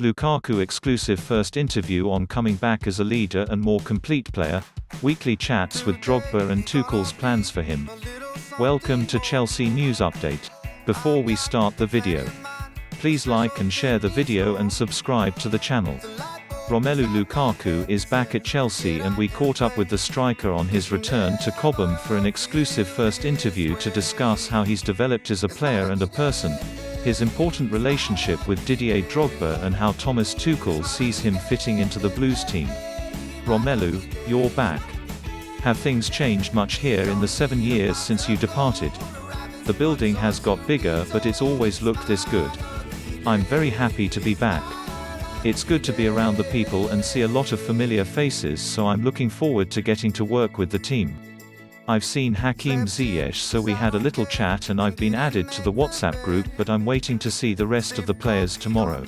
Lukaku exclusive first interview on coming back as a leader and more complete player, weekly chats with Drogba and Tuchel's plans for him. Welcome to Chelsea News Update. Before we start the video, please like and share the video and subscribe to the channel. Romelu Lukaku is back at Chelsea and we caught up with the striker on his return to Cobham for an exclusive first interview to discuss how he's developed as a player and a person, his important relationship with Didier Drogba and how Thomas Tuchel sees him fitting into the Blues team. Romelu, you're back. Have things changed much here in the 7 years since you departed? The building has got bigger but it's always looked this good. I'm very happy to be back. It's good to be around the people and see a lot of familiar faces, so I'm looking forward to getting to work with the team. I've seen Hakim Ziyech, so we had a little chat and I've been added to the WhatsApp group, but I'm waiting to see the rest of the players tomorrow.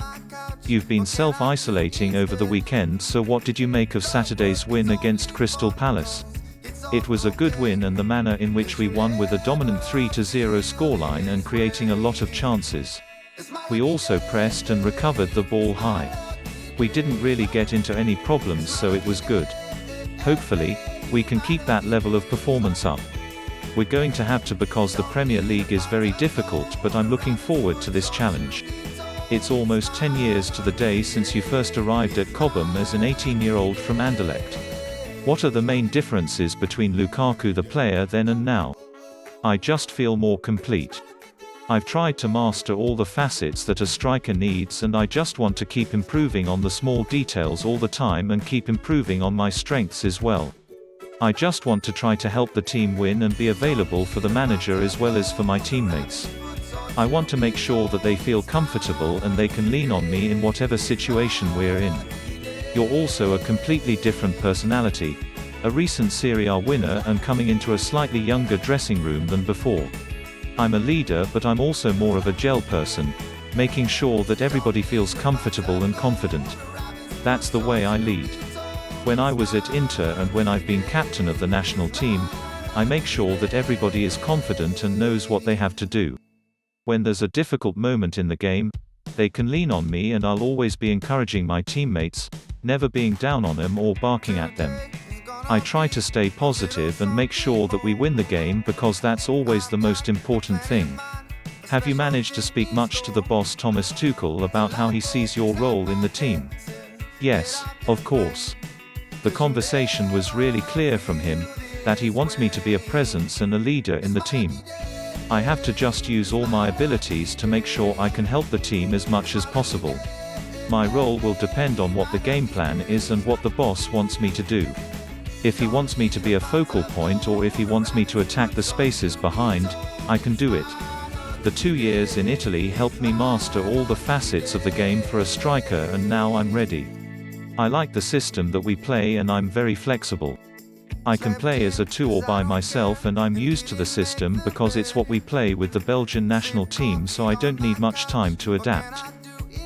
You've been self-isolating over the weekend, so what did you make of Saturday's win against Crystal Palace? It was a good win, and the manner in which we won with a dominant 3-0 scoreline and creating a lot of chances. We also pressed and recovered the ball high. We didn't really get into any problems, so it was good. Hopefully, we can keep that level of performance up. We're going to have to, because the Premier League is very difficult, but I'm looking forward to this challenge. It's almost 10 years to the day since you first arrived at Cobham as an 18-year-old from Anderlecht. What are the main differences between Lukaku the player then and now? I just feel more complete. I've tried to master all the facets that a striker needs, and I just want to keep improving on the small details all the time and keep improving on my strengths as well. I just want to try to help the team win and be available for the manager as well as for my teammates. I want to make sure that they feel comfortable and they can lean on me in whatever situation we're in. You're also a completely different personality, a recent Serie A winner and coming into a slightly younger dressing room than before. I'm a leader, but I'm also more of a gel person, making sure that everybody feels comfortable and confident. That's the way I lead. When I was at Inter and when I've been captain of the national team, I make sure that everybody is confident and knows what they have to do. When there's a difficult moment in the game, they can lean on me, and I'll always be encouraging my teammates, never being down on them or barking at them. I try to stay positive and make sure that we win the game, because that's always the most important thing. Have you managed to speak much to the boss Thomas Tuchel about how he sees your role in the team? Yes, of course. The conversation was really clear from him, that he wants me to be a presence and a leader in the team. I have to just use all my abilities to make sure I can help the team as much as possible. My role will depend on what the game plan is and what the boss wants me to do. If he wants me to be a focal point or if he wants me to attack the spaces behind, I can do it. The 2 years in Italy helped me master all the facets of the game for a striker, and now I'm ready. I like the system that we play and I'm very flexible. I can play as a two or by myself, and I'm used to the system because it's what we play with the Belgian national team, so I don't need much time to adapt.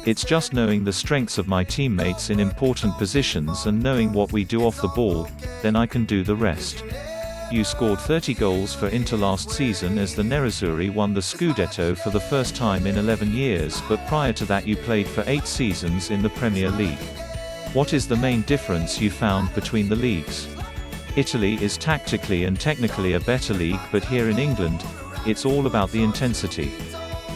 It's just knowing the strengths of my teammates in important positions and knowing what we do off the ball, then I can do the rest. You scored 30 goals for Inter last season as the Nerazzurri won the Scudetto for the first time in 11 years, but prior to that you played for 8 seasons in the Premier League. What is the main difference you found between the leagues? Italy is tactically and technically a better league, but here in England, it's all about the intensity.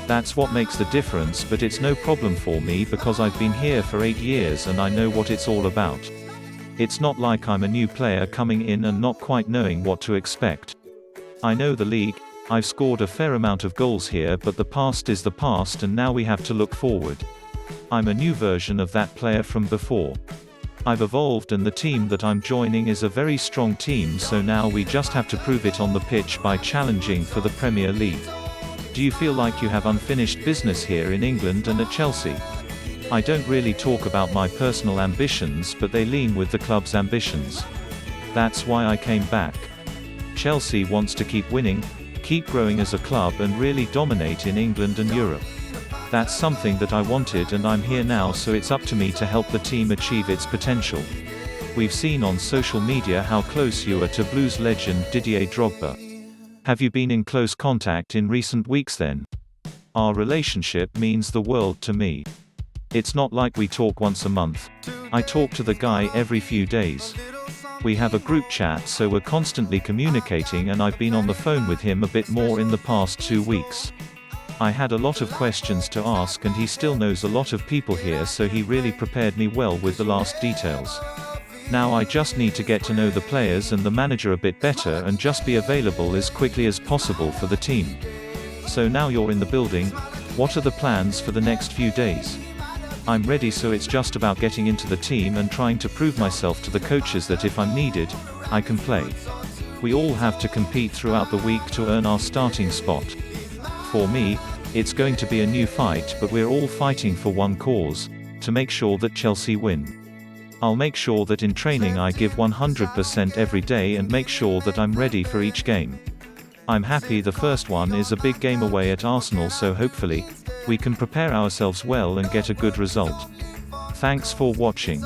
That's what makes the difference, but it's no problem for me because I've been here for 8 years and I know what it's all about. It's not like I'm a new player coming in and not quite knowing what to expect. I know the league, I've scored a fair amount of goals here, but the past is the past and now we have to look forward. I'm a new version of that player from before. I've evolved and the team that I'm joining is a very strong team, so now we just have to prove it on the pitch by challenging for the Premier League. Do you feel like you have unfinished business here in England and at Chelsea? I don't really talk about my personal ambitions, but they lean with the club's ambitions. That's why I came back. Chelsea wants to keep winning, keep growing as a club and really dominate in England and Europe. That's something that I wanted, and I'm here now, so it's up to me to help the team achieve its potential. We've seen on social media how close you are to Blues legend Didier Drogba. Have you been in close contact in recent weeks then? Our relationship means the world to me. It's not like we talk once a month. I talk to the guy every few days. We have a group chat, so we're constantly communicating, and I've been on the phone with him a bit more in the past 2 weeks. I had a lot of questions to ask, and he still knows a lot of people here, so he really prepared me well with the last details. Now I just need to get to know the players and the manager a bit better and just be available as quickly as possible for the team. So now you're in the building, what are the plans for the next few days? I'm ready, so it's just about getting into the team and trying to prove myself to the coaches that if I'm needed, I can play. We all have to compete throughout the week to earn our starting spot. For me, it's going to be a new fight, but we're all fighting for one cause: to make sure that Chelsea win. I'll make sure that in training I give 100% every day and make sure that I'm ready for each game. I'm happy the first one is a big game away at Arsenal, so hopefully, we can prepare ourselves well and get a good result. Thanks for watching.